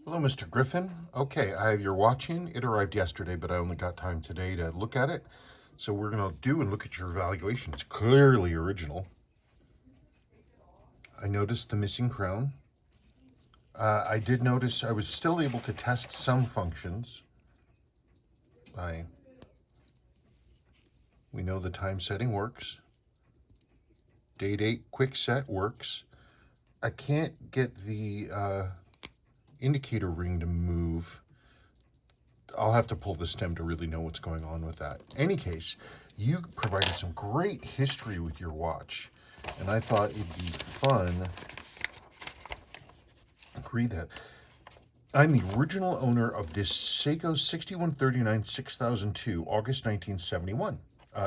Hello, Mr. Griffin. Okay, I have your watch in. It arrived yesterday, but I only got time today to look at it. So we're going to do and look at your evaluation. It's clearly original. I noticed the missing crown. I did notice I was still able to test some functions. We know the time setting works. Date quick set works. I can't get the indicator ring to move. I'll have to pull the stem to really know what's going on with that. Any case, you provided some great history with your watch, and I thought it'd be fun to read that. I'm the original owner of this Seiko 6139 6002, August 1971.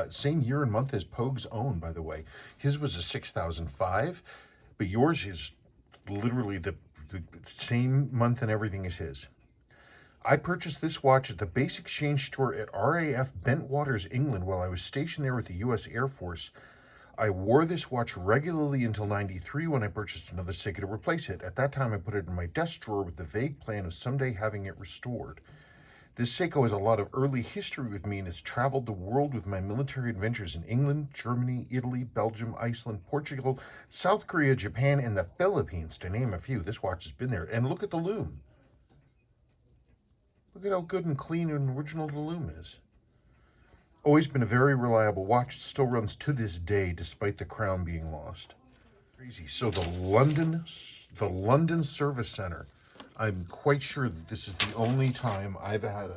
Same year and month as Pogue's own, by the way. His was a 6005, but yours is literally the same month and everything as his. I purchased this watch at the Base Exchange store at RAF Bentwaters, England, while I was stationed there with the U.S. Air Force. I wore this watch regularly until '93 when I purchased another Seiko to replace it. At that time, I put it in my desk drawer with the vague plan of someday having it restored. This Seiko has a lot of early history with me and has traveled the world with my military adventures in England, Germany, Italy, Belgium, Iceland, Portugal, South Korea, Japan, and the Philippines, to name a few. This watch has been there. And look at the loom. Look at how good and clean and original the loom is. Always been a very reliable watch. It still runs to this day despite the crown being lost. Crazy. So the London Service Center. I'm quite sure that this is the only time I've had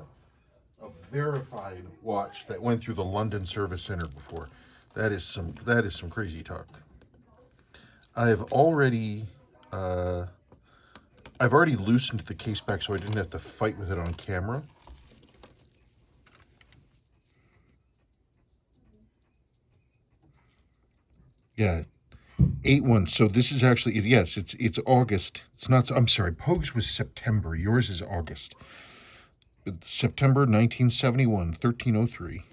a verified watch that went through the London Service Center before. That is some crazy talk. I've already loosened the case back so I didn't have to fight with it on camera. Yeah, 8-1. So this is actually, yes, it's August. It's not, I'm sorry, Pogue's was September. Yours is August. It's September 1971, 1303.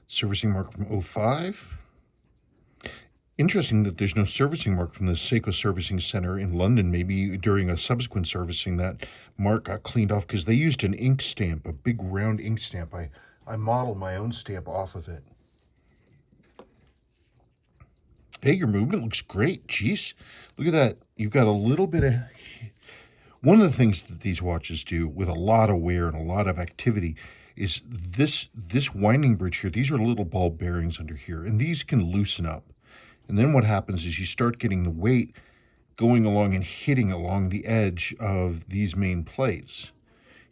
Servicing mark from '05. Interesting that there's no servicing mark from the Seiko Servicing Center in London. Maybe during a subsequent servicing that mark got cleaned off because they used an ink stamp, a big round ink stamp. I modeled my own stamp off of it. Hey, your movement looks great. Jeez, look at that. You've got a little bit of... One of the things that these watches do with a lot of wear and a lot of activity is this winding bridge here. These are little ball bearings under here, and these can loosen up. And then what happens is you start getting the weight going along and hitting along the edge of these main plates.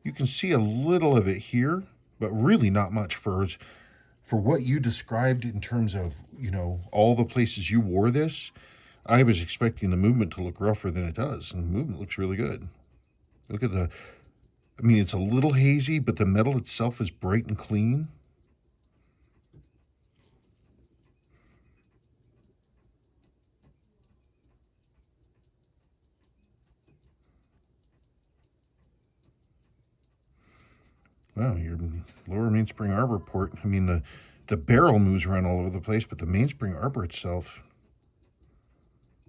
You can see a little of it here, but really not much for what you described in terms of, all the places you wore this. I was expecting the movement to look rougher than it does, and the movement looks really good. Look at it's a little hazy, but the metal itself is bright and clean. Wow, your lower mainspring arbor port. The barrel moves around all over the place, but the mainspring arbor itself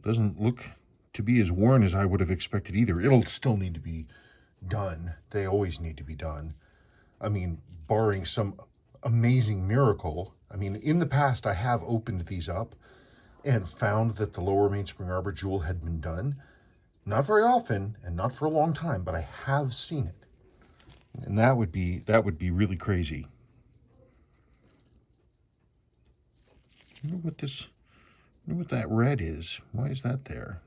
doesn't look to be as worn as I would have expected either. It'll still need to be done. They always need to be done. Barring some amazing miracle. In the past, I have opened these up and found that the lower mainspring arbor jewel had been done. Not very often and not for a long time, but I have seen it. And that would be really crazy. I wonder what that red is. Why is that there?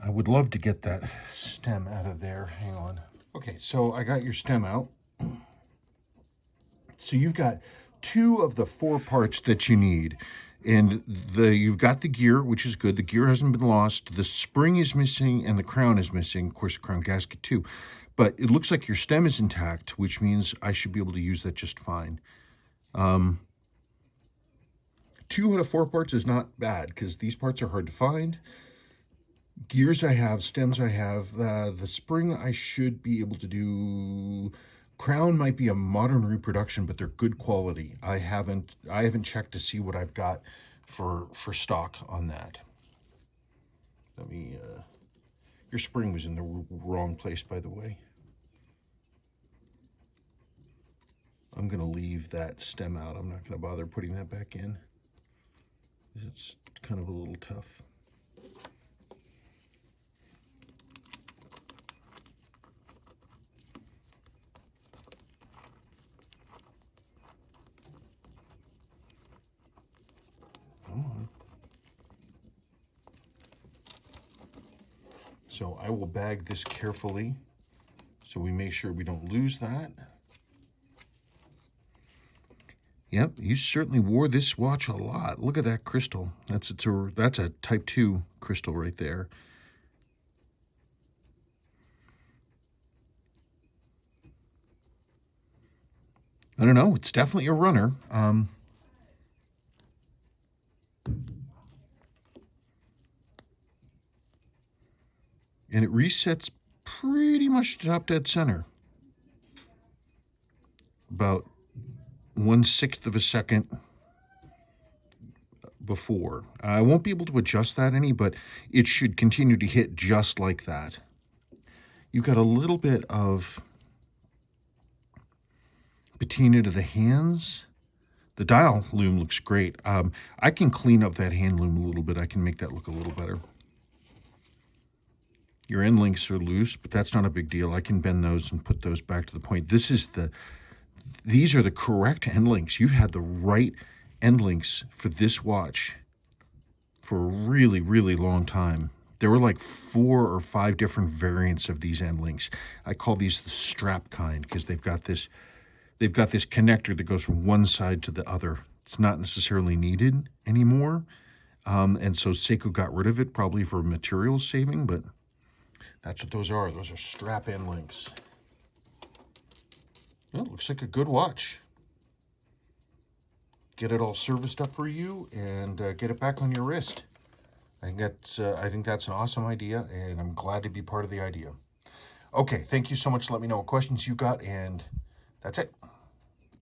I would love to get that stem out of there. Hang on. Okay, so I got your stem out. So you've got two of the four parts that you need. And you've got the gear, which is good. The gear hasn't been lost. The spring is missing and the crown is missing. Of course, the crown gasket too. But it looks like your stem is intact, which means I should be able to use that just fine. 2 out of 4 parts is not bad because these parts are hard to find. Gears I have, stems I have. The spring I should be able to do. Crown might be a modern reproduction, but they're good quality. I haven't checked to see what I've got for stock on that. Let me. Your spring was in the wrong place, by the way. I'm going to leave that stem out. I'm not going to bother putting that back in. It's kind of a little tough. Come on. So I will bag this carefully so we make sure we don't lose that. Yep, you certainly wore this watch a lot. Look at that crystal. That's a Type 2 crystal right there. I don't know. It's definitely a runner. And it resets pretty much top dead center. About 1/6 of a second before. I won't be able to adjust that any, but it should continue to hit just like that. You've got a little bit of patina to the hands. The dial loom looks great. I can clean up that hand loom a little bit. I can make that look a little better. Your end links are loose, but that's not a big deal. I can bend those and put those back to the point. These are the correct end links. You've had the right end links for this watch for a really, really long time. There were like 4 or 5 different variants of these end links. I call these the strap kind because they've got this connector that goes from one side to the other. It's not necessarily needed anymore. And so Seiko got rid of it probably for material saving, but that's what those are. Those are strap end links. Well, it looks like a good watch. Get it all serviced up for you and get it back on your wrist. I think that's an awesome idea, and I'm glad to be part of the idea. Okay, thank you so much. Let me know what questions you got, and that's it.